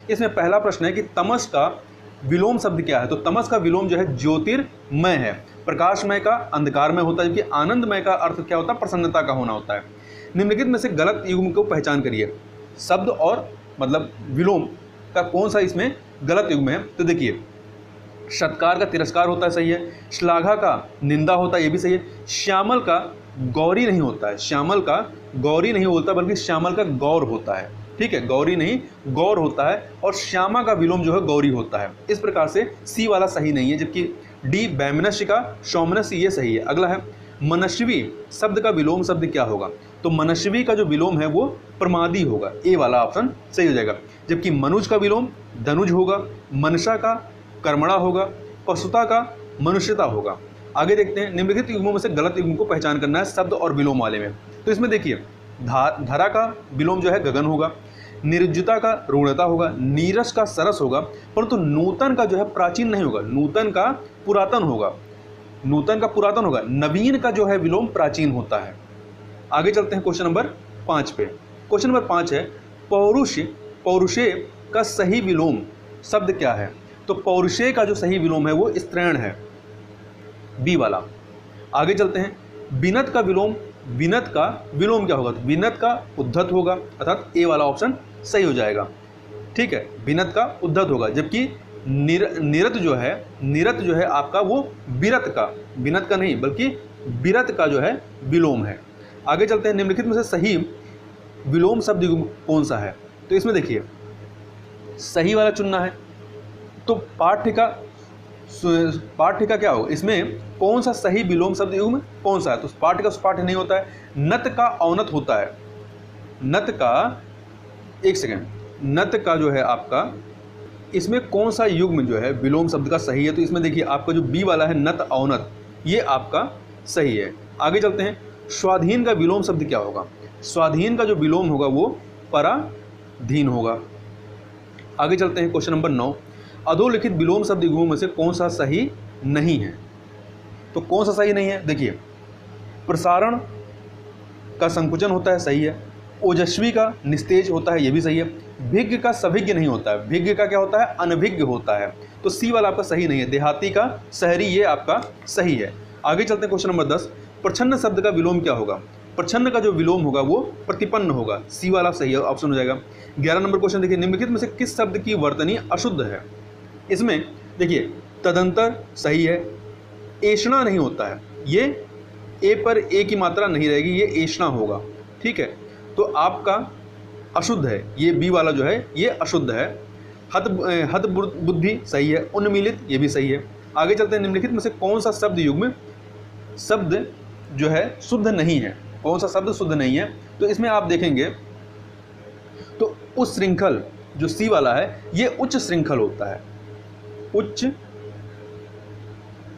इसमें पहला प्रश्न है कि तमस का विलोम शब्द क्या है। तो तमस का विलोम जो है ज्योतिर्मय है। प्रकाशमय का अंधकारमय होता है, जबकि आनंदमय का अर्थ क्या होता है, प्रसन्नता का होना होता है। निम्नलिखित में से गलत युग्म को पहचान करिए। शब्द और मतलब विलोम का कौन सा इसमें गलत युग्म है। तो देखिए, सत्कार का तिरस्कार होता है, सही है। श्लाघा का निंदा होता है, ये भी सही है। श्यामल का गौरी नहीं होता है, श्यामल का गौरी नहीं होता बल्कि श्यामल का गौर होता है। ठीक है, गौरी नहीं गौर होता है, और श्यामा का विलोम जो है गौरी होता है। इस प्रकार से सी वाला सही नहीं है, जबकि डी वैमनस्य का सौमनस्य ये सही है। अगला है मनस्वी शब्द का विलोम शब्द क्या होगा। तो मनस्वी का जो विलोम है वो प्रमादी होगा, ए वाला ऑप्शन सही हो जाएगा। जबकि मनुज का विलोम धनुज होगा, मनसा का कर्मणा होगा, पशुता का मनुष्यता होगा। आगे देखते हैं, निम्नलिखित युग्मों में से गलत युग्म को पहचान करना है शब्द और विलोम वाले में। तो इसमें देखिए, धरा का विलोम जो है गगन होगा, निर्जुता का रूढ़ता होगा, नीरस का सरस होगा, परंतु नूतन का जो है प्राचीन नहीं होगा, नूतन का पुरातन होगा, नूतन का पुरातन होगा। नवीन का जो है विलोम प्राचीन होता है। आगे चलते हैं क्वेश्चन नंबर 5 पे। क्वेश्चन नंबर 5 है पौरुष, पौरुषे का सही विलोम शब्द क्या है। तो पौरुषे का जो सही विलोम है वो स्त्रैण है, बी वाला। आगे चलते हैं, विनत का विलोम, विनत का विलोम क्या होगा। तो विनत का उद्धत होगा, अर्थात ए वाला ऑप्शन सही हो जाएगा। ठीक है, विनत का उद्धत होगा, जबकि निरत जो है आपका वो विरत का, विनत का नहीं बल्कि विरत का जो है विलोम है। आगे चलते हैं, निम्नलिखित में से सही विलोम शब्द कौन सा है। तो इसमें देखिए, सही वाला चुनना है। तो पाठ्य का क्या होगा, इसमें कौन सा सही विलोम शब्द युग्म कौन सा है। तो पाठ्य का पाठ्य नहीं होता है, नत का औनत होता है। नत का, एक सेकेंड, नत का जो है आपका, इसमें कौन सा युग्म जो है विलोम शब्द का सही है। तो इसमें देखिए, आपका जो बी वाला है नत औनत, ये आपका सही है। आगे चलते हैं, स्वाधीन का विलोम शब्द क्या होगा। स्वाधीन का जो विलोम होगा वो पराधीन होगा। आगे चलते हैं, क्वेश्चन नंबर 9, अधोलिखित विलोम शब्द युग्मों में से कौन सा सही नहीं है। तो कौन सा सही नहीं है, देखिए, प्रसारण का संकुचन होता है, सही है। ओजस्वी का निस्तेज होता है, ये भी सही है। भिज्ञ का सभिज्ञ नहीं होता है, भिज्ञ का क्या होता है, अनभिज्ञ होता है। तो सी वाला आपका सही नहीं है। देहाती का शहरी, ये आपका सही है। आगे चलते हैं, क्वेश्चन नंबर 10, प्रच्छन्न शब्द का विलोम क्या होगा। प्रच्छन्न का जो विलोम होगा वो प्रतिपन्न होगा, सी वाला सही है, ऑप्शन हो जाएगा। 11 नंबर क्वेश्चन देखिए, निम्नलिखित में से किस शब्द की वर्तनी अशुद्ध है। इसमें देखिए, तदंतर सही है, ऐषणा नहीं होता है, ये ए पर ए की मात्रा नहीं रहेगी, ये ऐषणा होगा। ठीक है, तो आपका अशुद्ध है, ये बी वाला जो है ये अशुद्ध है। हत बुद्धि सही है, उन्मीलित ये भी सही है। आगे चलते हैं, निम्नलिखित में से कौन सा शब्द युग्म शब्द जो है शुद्ध नहीं है, कौन सा शब्द शुद्ध नहीं है। तो इसमें आप देखेंगे तो उस श्रृंखल जो सी वाला है ये उच्च श्रृंखल होता है, उच्च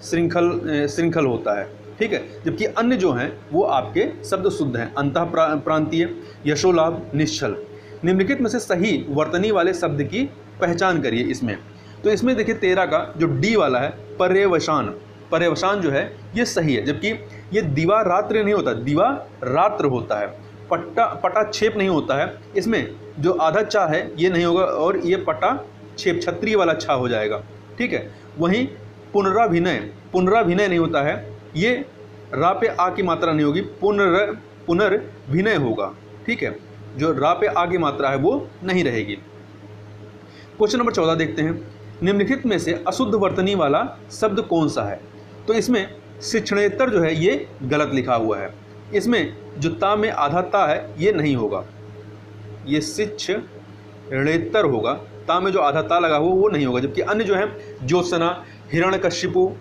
श्रृंखल होता है। ठीक है, जबकि अन्य जो हैं वो आपके शब्द शुद्ध हैं। अंतः प्रांतीय, यशोलाभ, निश्चल। निम्नलिखित में से सही वर्तनी वाले शब्द की पहचान करिए इसमें। तो इसमें देखिए 13 का जो डी वाला है पर्यवसान, पर्यवसान जो है ये सही है, जबकि ये दिवा रात्र नहीं होता, दिवा रात्र होता है। पटाक्षेप नहीं होता है, इसमें जो आधा चा है ये नहीं होगा, और ये पटाक्षेप क्षत्रिय वाला छा हो जाएगा। ठीक है, वहीं पुनराभिनय नहीं होता है, ये रा पे आ की मात्रा नहीं होगी, पुनर्विनय होगा। ठीक है, जो रा पे आ की मात्रा है वो नहीं रहेगी। क्वेश्चन नंबर 14 देखते हैं, निम्नलिखित में से अशुद्ध वर्तनी वाला शब्द कौन सा है। तो इसमें शिक्षणेतर जो है ये गलत लिखा हुआ है, इसमें जो ता में आधा ता है ये नहीं होगा, ये शिक्षणेतर होगा, ता में जो आधा ता लगा हुआ वो नहीं होगा। जबकि अन्य जो है ज्योत्सना, हिरण्यकशिपु,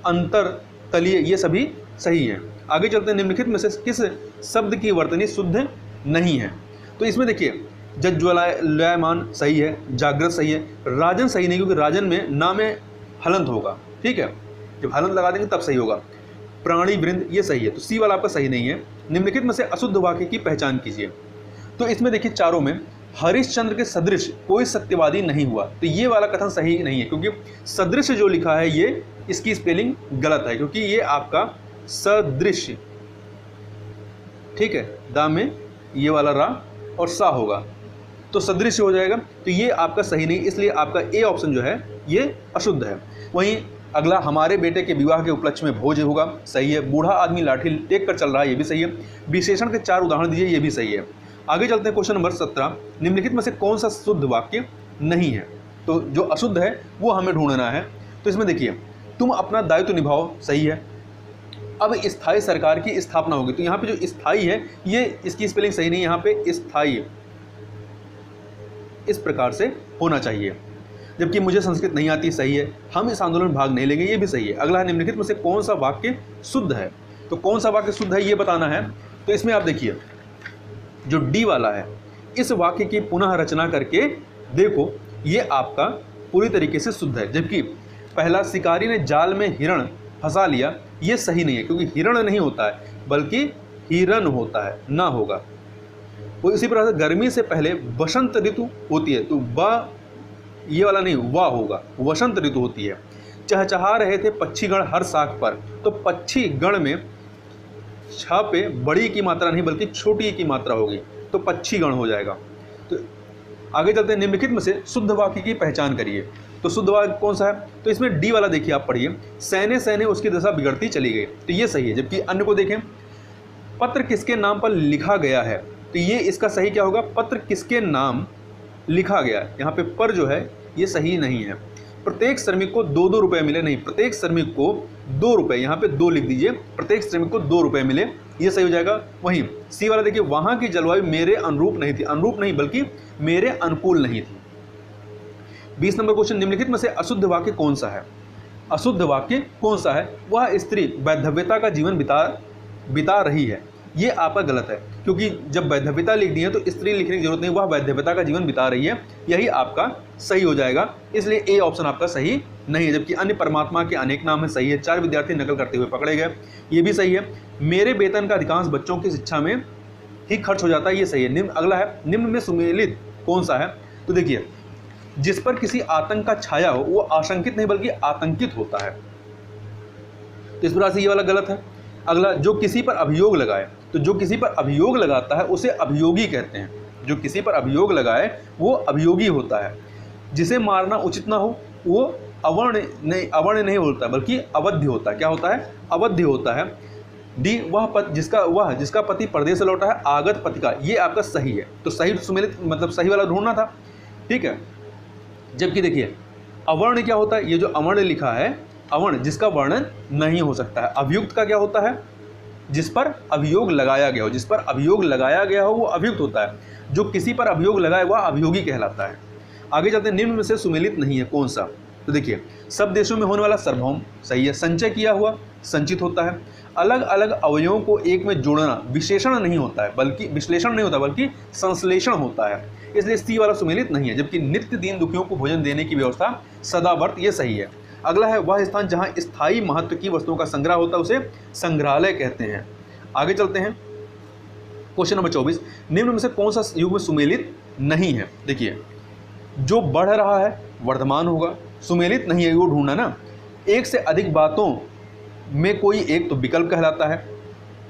अंतर तलीय, ये सभी सही हैं। आगे चलते हैं, निम्नलिखित में से किस शब्द की वर्तनी शुद्ध नहीं है। तो इसमें देखिए, जज्ज्वलायमान सही है, जागृत सही है, राजन सही नहीं, क्योंकि राजन में ना में हलंत होगा। ठीक है, जब हलंत लगा देंगे तब सही होगा। प्राणी वृंद ये सही है, तो सी वाला आपका सही नहीं है। निम्नलिखित में से अशुद्ध वाक्य की पहचान कीजिए। तो इसमें देखिए, चारों में हरिश्चंद्र के सदृश कोई सत्यवादी नहीं हुआ, तो ये वाला कथन सही नहीं है, क्योंकि सदृश जो लिखा है ये इसकी स्पेलिंग गलत है, क्योंकि ये आपका सदृश, ठीक है, दा में ये वाला रा और सा होगा, तो सदृश हो जाएगा, तो ये आपका सही नहीं, इसलिए आपका ए ऑप्शन जो है ये अशुद्ध है। वहीं अगला, हमारे बेटे के विवाह के उपलक्ष्य में भोज होगा, सही है। बूढ़ा आदमी लाठी टेक कर चल रहा है, ये भी सही है। विशेषण के 4 उदाहरण दीजिए, ये भी सही है। आगे चलते हैं क्वेश्चन नंबर 17, निम्नलिखित में से कौन सा शुद्ध वाक्य नहीं है? तो जो अशुद्ध है वो हमें ढूंढना है। तो इसमें देखिए, तुम अपना दायित्व निभाओ, सही है। अब स्थायी सरकार की स्थापना होगी, तो यहाँ पे जो स्थायी है ये इसकी स्पेलिंग सही नहीं, यहाँ पे स्थायी इस प्रकार से होना चाहिए, जबकि मुझे संस्कृत नहीं आती, सही है। हम इस आंदोलन में भाग नहीं लेंगे, ये भी सही है। अगला है, निम्नलिखित में से कौन सा वाक्य शुद्ध है? तो कौन सा वाक्य शुद्ध है ये बताना है। तो इसमें आप देखिए, जो डी वाला है, इस वाक्य की पुनः रचना करके देखो, ये आपका पूरी तरीके से शुद्ध है। जबकि पहला, शिकारी ने जाल में हिरण फंसा लिया, ये सही नहीं है, क्योंकि हिरण नहीं होता है बल्कि हिरन होता है, ना होगा। वो इसी प्रकार से गर्मी से पहले वसंत ऋतु होती है, तो वा ये वाला नहीं, वाह होगा, वसंत ऋतु होती है। चहचहा रहे थे पक्षीगण हर शाख पर, तो पक्षी गण में छ पे बड़ी की मात्रा नहीं बल्कि छोटी की मात्रा होगी, तो पक्षीगण हो जाएगा। तो आगे चलते हैं, निम्नलिखित में से शुद्ध वाक्य की पहचान करिए। तो शुद्ध वाक्य कौन सा है? तो इसमें डी वाला देखिए, आप पढ़िए, सैने सैने उसकी दशा बिगड़ती चली गई, तो ये सही है। जबकि अन्य को देखें, पत्र किसके नाम पर लिखा गया है, तो ये इसका सही क्या होगा? पत्र किसके नाम लिखा गया है, यहाँ पे पर जो है ये सही नहीं है। प्रत्येक श्रमिक को 2-2 रुपये मिले, नहीं, प्रत्येक श्रमिक को 2 रुपये, यहाँ पे 2 लिख दीजिए, प्रत्येक श्रमिक को 2 रुपये मिले, ये सही हो जाएगा। वहीं सी वाला देखिए, वहाँ की जलवायु मेरे अनुरूप नहीं थी, अनुरूप नहीं बल्कि मेरे अनुकूल नहीं थी। 20 नंबर क्वेश्चन, निम्नलिखित में से अशुद्ध वाक्य कौन सा है? अशुद्ध वाक्य कौन सा है? वह स्त्री वैधव्यता का जीवन बिता रही है, ये आपका गलत है, क्योंकि जब वैधव्यता लिख दी है तो स्त्री लिखने की जरूरत नहीं, वह वैधव्यता का जीवन बिता रही है, यही आपका सही हो जाएगा। इसलिए ए ऑप्शन आपका सही नहीं है। जबकि अन्य परमात्मा के अनेक नाम है, सही है। 4 विद्यार्थी नकल करते हुए पकड़े गए, ये भी सही है। मेरे वेतन का अधिकांश बच्चों की शिक्षा में ही खर्च हो जाता है, ये सही है। अगला है, निम्न में सुमेलित कौन सा है? तो देखिए, जिस पर किसी आतंक का छाया हो वो आशंकित नहीं बल्कि आतंकित होता है, तो इस प्रकार से ये वाला गलत है। अगला, जो किसी पर अभियोग लगाए, तो जो किसी पर अभियोग लगाता है उसे अभियोगी कहते हैं, जो किसी पर अभियोग लगाए वो अभियोगी होता है। जिसे मारना उचित ना हो वो अवर्ण नहीं होता बल्कि अवध्य होता है। क्या होता है? अवध्य होता है। डी, जिसका पति परदेश से लौटा है, आगत पति का, ये आपका सही है। तो सही सुमेलित मतलब सही वाला ढूंढना था, ठीक है। जबकि देखिए, अवर्ण क्या होता है? ये जो अवर्ण लिखा है, अवर्ण जिसका वर्णन नहीं हो सकता है। अभियुक्त का क्या होता है? जिस पर अभियोग लगाया गया हो, जिस पर अभियोग लगाया गया हो वो अभियुक्त होता है। जो किसी पर अभियोग लगाए वह अभियोगी कहलाता है। आगे चलते हैं, निम्न में से सुमेलित नहीं है कौन सा? तो देखिए, सब देशों में होने वाला सार्वभौम, सही है। संचय किया हुआ संचित होता है। अलग अलग अवयवों को एक में जोड़ना विशेषण नहीं होता है बल्कि विश्लेषण नहीं होता बल्कि संश्लेषण होता है, इसलिए सी वाला सुमेलित नहीं है। जबकि नित्य दीन दुखियों को भोजन देने की व्यवस्था सदावर्त, ये सही है। अगला है, वह स्थान जहां स्थायी महत्व की वस्तुओं का संग्रह होता है उसे संग्रहालय कहते हैं। आगे चलते हैं, क्वेश्चन नंबर 24, निम्न में से कौन सा युग में सुमेलित नहीं है? देखिए, जो बढ़ रहा है वर्धमान होगा, सुमेलित नहीं है वो ढूंढना ना। एक से अधिक बातों में कोई एक तो विकल्प कहलाता है।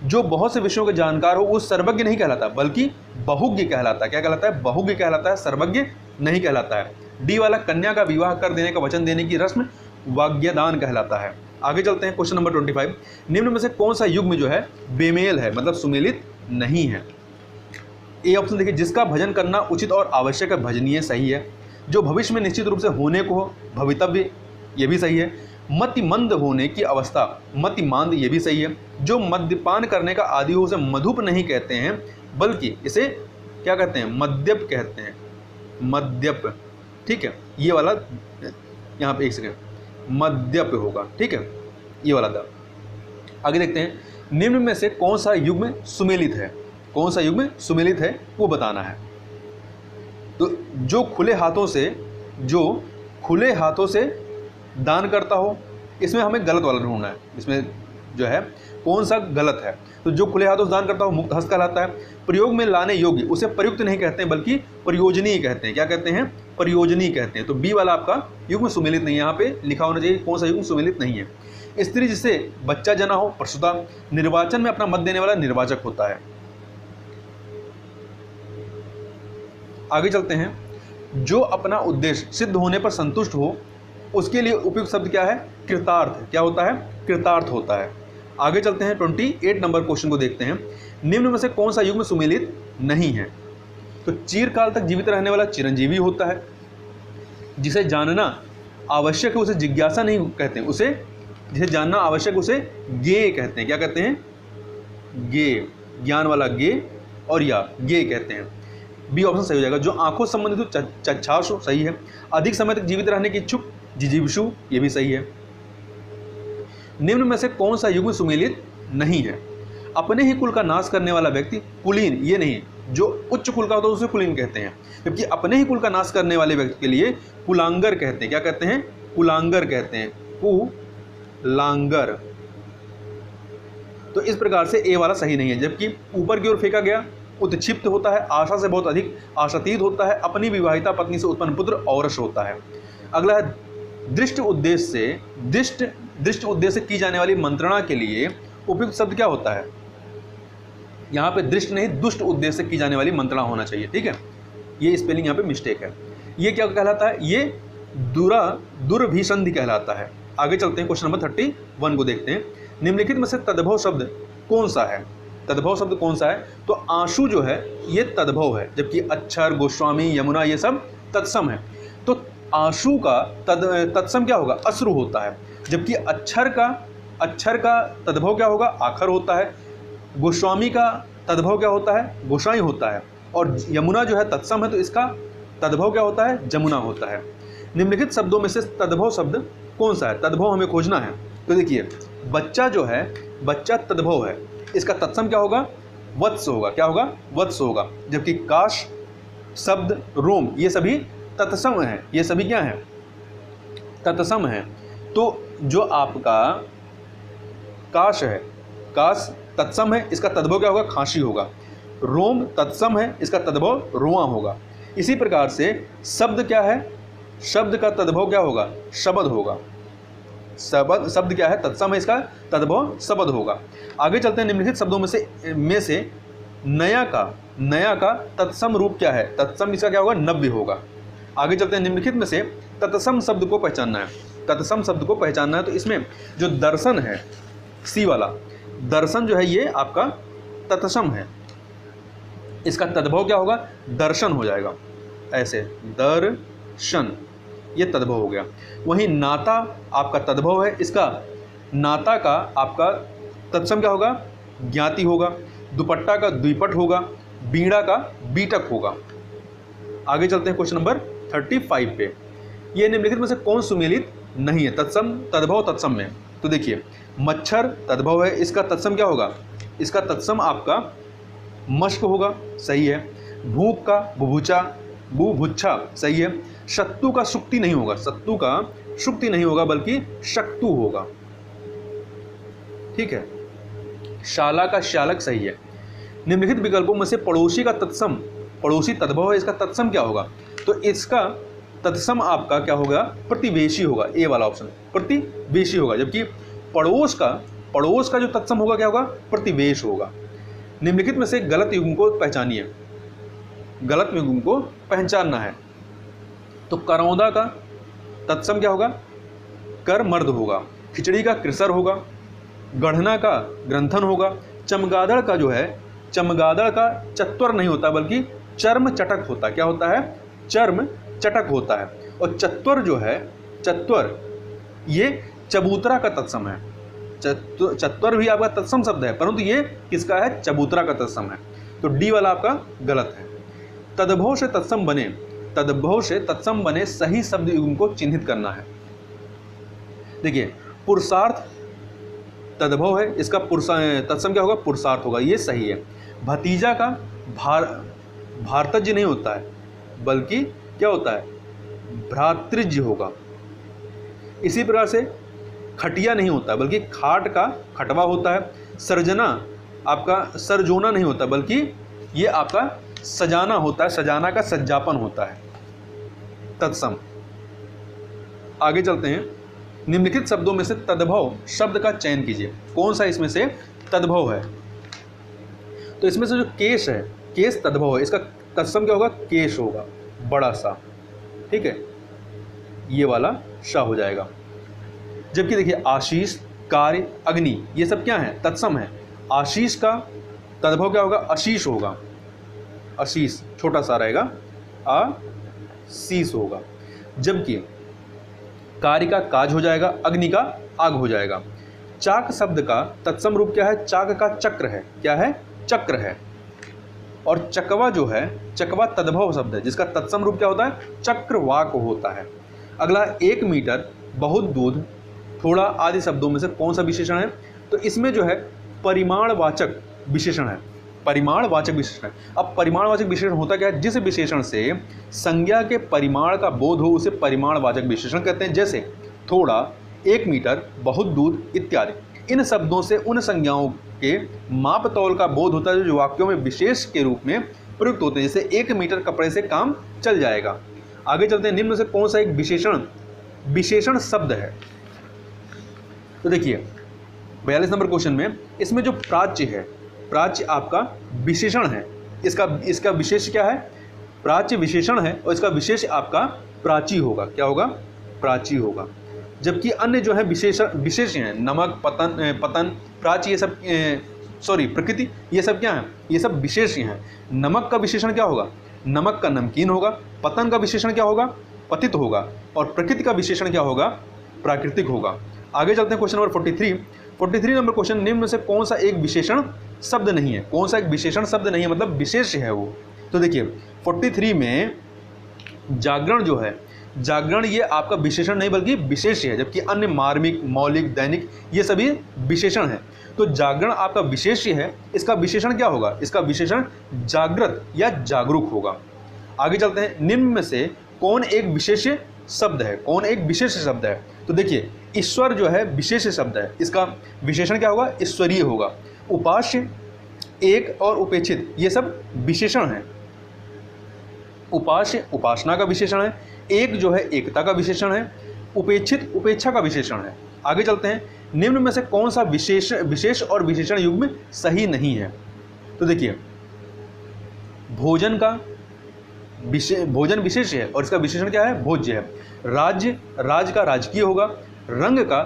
जो बहुत से विषयों के जानकार हो वो सर्वज्ञ नहीं कहलाता बल्कि बहुज्ञ कहलाता है। क्या कहलाता है? बहुज्ञ कहलाता है, सर्वज्ञ नहीं कहलाता है। डी वाला, कन्या का विवाह कर देने का वचन देने की रस्म वाग्यदान कहलाता है। आगे चलते हैं, क्वेश्चन नंबर 25, निम्न में से कौन सा युग में जो है बेमेल है मतलब सुमेलित नहीं है? ए ऑप्शन देखिए, जिसका भजन करना उचित और आवश्यक है, भजनीय, सही है। जो भविष्य में निश्चित रूप से होने को हो, भवितव्य, ये भी सही है। मतिमंद होने की अवस्था, मतिमांद, ये भी सही है। जो मद्यपान करने का आदि हो उसे मधुप नहीं कहते हैं बल्कि इसे क्या कहते हैं? मद्यप कहते हैं, मद्यप, ठीक है। ये वाला यहाँ पे एक सेकेंड, मद्यप होगा, ठीक है, ये वाला था। आगे देखते हैं, निम्न में से कौन सा युग में सुमेलित है? कौन सा युग में सुमेलित है वो बताना है। तो जो खुले हाथों से दान करता हो, इसमें हमें गलत वाला ढूंढना है। इसमें जो है कौन सा गलत है? तो जो खुले हाथों से दान करता हो मुक्त हस्त कहलाता है। प्रयोग में लाने योग्य, उसे प्रयुक्त नहीं कहते हैं बल्कि प्रयोजनीय कहते हैं। क्या कहते हैं? प्रयोजनीय कहते हैं। तो बी वाला आपका युग में सुमेलित नहीं है, यहाँ पे लिखा होना चाहिए कौन सा युग में सुमेलित नहीं है। स्त्री जिसे बच्चा जना हो, प्रसूता। निर्वाचन में अपना मत देने वाला निर्वाचक होता है। आगे चलते हैं। जो अपना उद्देश्य सिद्ध होने पर संतुष्ट हो उसके लिए उपयुक्त शब्द क्या है? कृतार्थ। क्या होता है? कृतार्थ होता है। आगे चलते हैं 28 नंबर क्वेश्चन को देखते हैं। निम्न में से कौन सा युग्म सुमेलित नहीं है? तो चिरकाल तक जीवित रहने वाला चिरंजीवी होता है। जिसे जानना आवश्यक है उसे जिज्ञासा नहीं कहते हैं, उसे जिसे जानना आवश्यक उसे ज्ञेय कहते हैं। क्या कहते हैं? ज्ञेय, ज्ञान वाला ज्ञेय और या ज्ञेय कहते हैं। बी ऑप्शन सही हो जाएगा। जो आंखों से संबंधित हो चक्षासु, सही है। अधिक समय तक जीवित रहने की इच्छुक जिजीविषु, ये भी सही है। निम्न में से कौन सा युग्म सुमेलित नहीं है? अपने ही कुल का नाश करने वाला व्यक्ति कुलीन, ये नहीं, जो उच्च कुल का होता है उसे कुलीन कहते हैं, जबकि अपने ही कुल का नाश करने वाले व्यक्ति के लिए कुलांगर कहते हैं। क्या कहते हैं? कुलांगर कहते हैं, कुलांगर। तो इस प्रकार से ए वाला सही नहीं है। जबकि ऊपर की ओर फेंका गया उत्क्षिप्त होता है, आशा से बहुत अधिक आशातीत होता है, अपनी विवाहिता पत्नी से उत्पन्न पुत्र औरस होता है। अगला है दृष्ट उद्देश्य से की जाने वाली मंत्रणा के लिए उपयुक्त शब्द क्या होता है? यहाँ पे दृष्ट नहीं, दुष्ट उद्देश्य से की जाने वाली मंत्रणा होना चाहिए। ठीक है, ये स्पेलिंग यहाँ पे मिस्टेक है। ये क्या कहलाता है? ये दुर्भिसंधि कहलाता है। आगे चलते हैं, क्वेश्चन नंबर 31 को देखते हैं। निम्नलिखित में से तद्भव शब्द कौन सा है? तद्भव शब्द कौन सा है? तो आंसू जो है ये तद्भव है, जबकि अक्षर, गोस्वामी, यमुना ये सब तत्सम है। तो आंसू का तत्सम क्या होगा? अश्रु होता है। जबकि अक्षर का तद्भव क्या होगा? आखर होता है। गोस्वामी का तद्भव क्या होता है? गोसाई होता है। और यमुना जो है तत्सम है, तो इसका तद्भव क्या होता है? जमुना होता है। निम्नलिखित शब्दों में से तद्भव शब्द कौन सा है? तद्भव हमें खोजना है। तो देखिए, बच्चा जो है, बच्चा तद्भव है, इसका तत्सम क्या होगा? वत्स होगा। क्या होगा? वत्स होगा। जबकि काश, शब्द, रोम ये सभी तत्सम है। ये सभी क्या है? तत्सम है। तो जो आपका काश है, काश तत्सम है, इसका तद्भव क्या होगा? खांसी होगा। रोम तत्सम है, इसका तद्भव रोआ होगा। इसी प्रकार से शब्द क्या है? शब्द का तद्भव क्या होगा? शब्द होगा। शब्द क्या है? तत्सम है, इसका तद्भव शब्द होगा। आगे चलते हैं। निम्नलिखित शब्दों में से नया का तत्सम रूप क्या है? तत्सम इसका क्या होगा? नव्य होगा। आगे चलते हैं। निम्नलिखित में से तत्सम शब्द को पहचानना है। तत्सम शब्द को पहचानना है, तो इसमें जो दर्शन है, सी वाला दर्शन जो है ये आपका तत्सम है। इसका तद्भव क्या होगा? दर्शन हो जाएगा। ऐसे दर्शन, ये तद्भव हो गया। वहीं नाता आपका तद्भव है, इसका नाता का आपका तत्सम क्या होगा? ज्ञाति होगा। दुपट्टा का द्विपट होगा। बीड़ा का बीटक होगा। आगे चलते हैं क्वेश्चन नंबर 35 पे। ये निम्नलिखित में से कौन सुमेलित नहीं है? तत्सम, तद्भव, तत्सम में। तो देखिए, मच्छर तद्भव है, इसका तत्सम क्या होगा? इसका तत्सम आपका मश्क होगा, सही है। भूख का बुभुच्छा, सही है। शत्रु का शुक्ति नहीं होगा, शत्रु का शुक्ति नहीं होगा बल्कि शक्तु होगा। ठीक है। शाला का शालक, सही है। निम्नलिखित विकल्पों में से पड़ोसी का तत्सम, पड़ोसी तद्भव है, इसका तत्सम क्या होगा? तो इसका तत्सम आपका क्या होगा? प्रतिवेशी होगा। ए वाला ऑप्शन प्रतिवेशी होगा। जबकि पड़ोस का जो तत्सम होगा क्या होगा? प्रतिवेश होगा। निम्नलिखित में से गलत युग्म को पहचानिए। गलत युग्म को पहचानना है। तो करौंदा का तत्सम क्या होगा? कर मर्द होगा। खिचड़ी का कृसर होगा। गढ़ना का ग्रंथन होगा। चमगादड़ का जो है, चमगादड़ का चत्वर नहीं होता बल्कि चर्म चटक होता। क्या होता है? चर्म चटक होता है। और चत्वर जो है, चत्वर ये चबूतरा का तत्सम है। चत्वर भी आपका तत्सम शब्द है, परंतु ये किसका है? चबूतरा का तत्सम है। तो डी वाला आपका गलत है। तद्भव से तत्सम बने, तद्भव से तत्सम बने सही शब्द युग्म को चिन्हित करना है। देखिए, पुरुषार्थ तद्भव है, इसका तत्सम क्या होगा? पुरुषार्थ होगा, ये सही है। भतीजा का भारतज्य नहीं होता है बल्कि क्या होता है? भ्रातृज्य होगा। इसी प्रकार से खटिया नहीं होता बल्कि खाट का खटवा होता है। सर्जना आपका सरजोना नहीं होता बल्कि ये आपका सजाना होता है, सजाना का सज्जापन होता है। तत्सम। आगे चलते हैं। निम्नलिखित शब्दों में से तद्भव शब्द का चयन कीजिए। कौन सा इसमें से तद्भव है? तो इसमें से जो केश है, केश तद्भव है, इसका तत्सम क्या होगा, केश होगा, बड़ा सा, ठीक है, ये वाला श हो जाएगा। जबकि देखिए आशीष, कार्य, अग्नि, ये सब क्या है, तत्सम है। आशीष का तद्भव क्या होगा, आशीष होगा, आशीष छोटा सा रहेगा, आशीष होगा। जबकि कार्य का काज हो जाएगा, अग्नि का आग हो जाएगा। चाक शब्द का तत्सम रूप क्या है, चाक का चक्र है, क्या है, चक्र है। और चकवा जो है, चकवा तद्भव शब्द है जिसका तत्सम रूप क्या होता है, चक्रवाक होता है। अगला 1 मीटर, बहुत दूध, थोड़ा आदि शब्दों में से कौन सा विशेषण है, तो इसमें जो है परिमाणवाचक विशेषण है, परिमाणवाचक विशेषण है। अब परिमाणवाचक विशेषण होता क्या है, जिस विशेषण से संज्ञा के परिमाण का बोध हो उसे परिमाणवाचक विशेषण कहते हैं। जैसे थोड़ा, 1 मीटर, बहुत दूध इत्यादि। इन शब्दों से उन संज्ञाओं के माप तौल का बोध होता है जो वाक्यों में विशेष के रूप में प्रयुक्त होते हैं। जैसे 1 मीटर कपड़े से काम चल जाएगा। आगे चलते हैं, निम्न में से कौन सा एक विशेषण शब्द है। तो देखिए 42 नंबर क्वेश्चन में इसमें जो प्राच्य है, प्राच्य आपका विशेषण है, इसका विशेष क्या है, प्राच्य विशेषण है और इसका विशेष आपका प्राची होगा, क्या होगा, प्राची होगा। जबकि अन्य जो है विशेष हैं, नमक, पतन, प्राची, ये सब प्रकृति, ये सब क्या है, ये सब विशेष हैं। नमक का विशेषण क्या होगा, नमक का नमकीन होगा। पतन का विशेषण क्या होगा, पतित होगा। और प्रकृति का विशेषण क्या होगा, प्राकृतिक होगा। आगे चलते हैं क्वेश्चन नंबर 43 नंबर क्वेश्चन, निम्न में से कौन सा एक विशेषण शब्द नहीं है, कौन सा एक विशेषण शब्द नहीं है, मतलब विशेष है वो। तो देखिए 43 में जागरण जो है, जागरण ये आपका विशेषण नहीं बल्कि विशेष है, जबकि अन्य मार्मिक, मौलिक, दैनिक ये सभी विशेषण हैं। तो जागरण आपका विशेष है, इसका विशेषण क्या होगा, इसका विशेषण जागृत या जागरूक होगा। आगे चलते हैं, निम्न में से कौन एक विशेष शब्द है, कौन एक विशेष शब्द है। तो देखिए ईश्वर जो है विशेष शब्द है, इसका विशेषण क्या होगा, ईश्वरीय होगा। उपास्य, एक और उपेक्षित ये सब विशेषण हैं। उपास्य उपासना का विशेषण है, एक जो है एकता का विशेषण है, उपेक्षित उपेक्षा का विशेषण है। आगे चलते हैं, निम्न में से कौन सा विशेष और विशेषण युग्म सही नहीं है। तो देखिए भोजन विशेष है और इसका विशेषण क्या है, भोज्य है। राज का राजकीय होगा। रंग का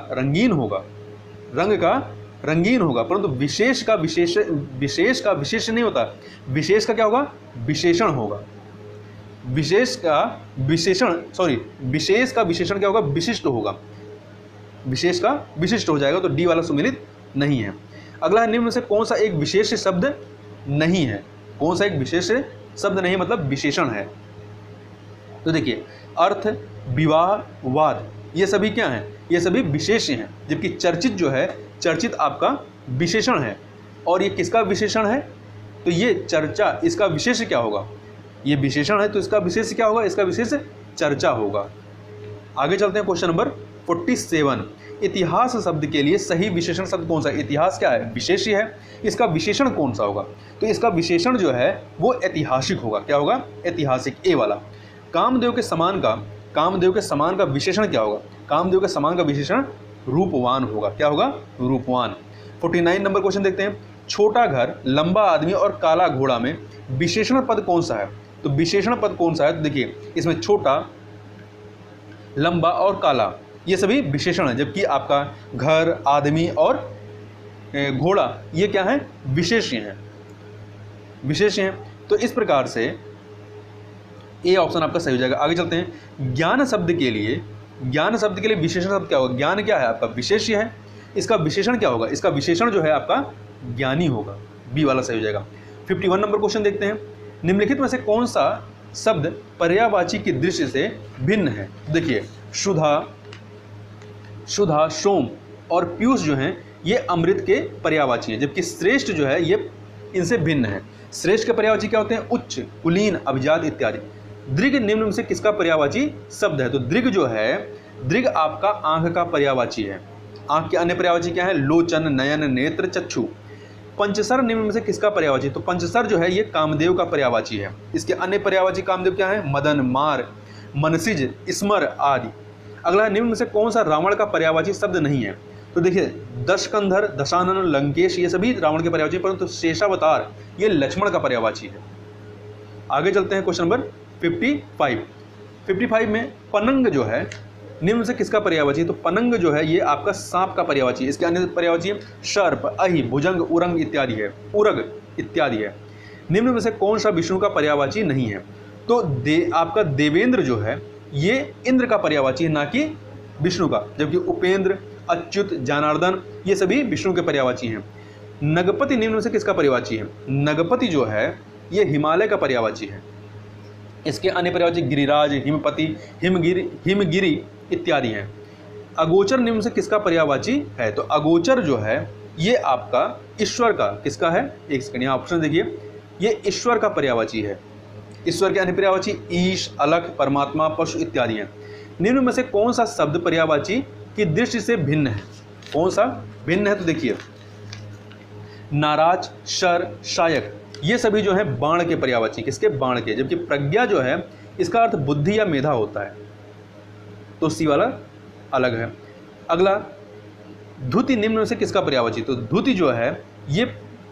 रंगीन होगा, परंतु विशेष का विशेष नहीं होता, विशेष का क्या होगा, विशेषण होगा। विशेष का विशेषण क्या होगा, विशिष्ट होगा, विशेष का विशिष्ट हो जाएगा, तो डी वाला सुमेलित नहीं है। अगला है, निम्न में से कौन सा एक विशेष शब्द नहीं है, कौन सा एक विशेष शब्द नहीं मतलब विशेषण है। तो देखिए अर्थ, विवाह, वाद ये सभी क्या हैं, ये सभी विशेष हैं। जबकि चर्चित जो है, चर्चित आपका विशेषण है। और ये किसका विशेषण है, तो ये चर्चा, इसका विशेष क्या होगा, ये विशेषण है तो इसका विशेष क्या होगा, इसका विशेष चर्चा होगा। आगे चलते हैं क्वेश्चन नंबर 47, इतिहास शब्द के लिए सही विशेषण शब्द कौन सा। इतिहास क्या है, विशेष है, इसका विशेषण कौन सा होगा, तो इसका विशेषण जो है वो ऐतिहासिक होगा, क्या होगा, ऐतिहासिक, ए वाला। कामदेव के समान का विशेषण क्या होगा, कामदेव के समान का विशेषण रूपवान होगा, क्या होगा, रूपवान। 49 नंबर क्वेश्चन देखते हैं, छोटा घर, लंबा आदमी और काला घोड़ा में विशेषण पद कौन सा है। तो विशेषण पद कौन सा है, तो देखिए इसमें छोटा, लंबा और काला ये सभी विशेषण है, जबकि आपका घर, आदमी और घोड़ा ये क्या है, विशेष्य हैं। तो इस प्रकार से ए ऑप्शन आपका सही हो जाएगा। आगे चलते हैं, ज्ञान शब्द के लिए विशेषण शब्द क्या होगा, ज्ञान क्या है आपका, विशेष्य है, इसका विशेषण क्या होगा, इसका विशेषण जो है आपका ज्ञानी होगा, बी वाला सही हो जाएगा। 51 नंबर क्वेश्चन देखते हैं, निम्नलिखित में से कौन सा शब्द पर्यायवाची की दृष्टि से भिन्न है। देखिए सुधा, सोम और पीयूष जो हैं ये अमृत के पर्यायवाची हैं, जबकि श्रेष्ठ जो है ये इनसे भिन्न है। श्रेष्ठ के पर्यायवाची क्या होते हैं, उच्च, कुलीन, अभिजात इत्यादि। दृग निम्न में से किसका पर्यायवाची शब्द है, तो दृग जो है, दृग आपका आंख का पर्यायवाची है। आंख के अन्य पर्यायवाची क्या है, लोचन, नयन, नेत्र, चक्षु। पंचसर निम्न में से किसका पर्यायवाची, तो पंचसर जो है ये कामदेव का पर्यायवाची है। इसके अन्य पर्यायवाची कामदेव क्या है, मदन, मार, मनसिज, स्मर आदि। अगला निम्न में से कौन सा रावण का पर्यायवाची शब्द नहीं है, तो देखिए दशकंधर, दशानन, लंकेश ये सभी रावण के पर्यायवाची, परंतु शेषावतार ये लक्ष्मण का पर्यायवाची है। आगे चलते हैं क्वेश्चन नंबर 55 में पनंग जो है निम्न से किसका पर्यायवाची है? तो पनंग जो है ये आपका सांप का पर्यायवाची है। इसके अन्य पर्यायवाची है सर्प, अहि, भुजंग, उरंग इत्यादि है, उरग इत्यादि है। निम्न में से कौन सा विष्णु का पर्यायवाची नहीं है? तो आपका देवेंद्र जो है ये इंद्र का पर्यायवाची है, ना कि विष्णु का, जबकि उपेंद्र, अच्युत, जनार्दन ये सभी विष्णु के पर्यायवाची हैं। नगपति निम्न में से किसका पर्यायवाची है? नगपति जो है ये हिमालय का पर्यायवाची है। इसके अन्य पर्यायवाची गिरिराज, हिमपति, हिमगिरी इत्यादि हैं। अगोचर निम्न से किसका पर्यायवाची है? तो अगोचर जो है ये आपका ईश्वर का, किसका है? एक सेकंड, यहाँ ऑप्शन देखिए, ये ईश्वर का पर्यायवाची है। ईश्वर के अन्य पर्यायवाची ईश, अलख, परमात्मा, पशु इत्यादि हैं। निम्न में से कौन सा शब्द पर्यायवाची की दृष्टि से भिन्न है? कौन सा भिन्न है? तो देखिए नाराज, शर, शायक ये सभी जो है बाण के पर्यायवाची, किसके? बाण के। जबकि प्रज्ञा जो है इसका अर्थ बुद्धि या मेधा होता है, तो सी वाला अलग है। अगला धुति निम्न में से किसका पर्यायवाची? तो धुति जो है ये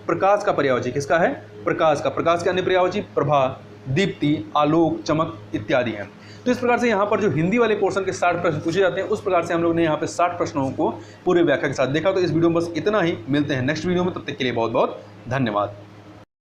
प्रकाश का पर्यायवाची, किसका है? प्रकाश का। प्रकाश के अन्य पर्यायवाची प्रभा, दीप्ति, आलोक, चमक इत्यादि हैं। तो इस प्रकार से यहाँ पर जो हिंदी वाले पोर्शन के 60 प्रश्न पूछे जाते हैं उस प्रकार से हम लोग ने यहाँ पे 60 प्रश्नों को पूरे व्याख्या के साथ देखा। तो इस वीडियो में बस इतना ही, मिलते हैं नेक्स्ट वीडियो में, तब तक के लिए बहुत बहुत धन्यवाद।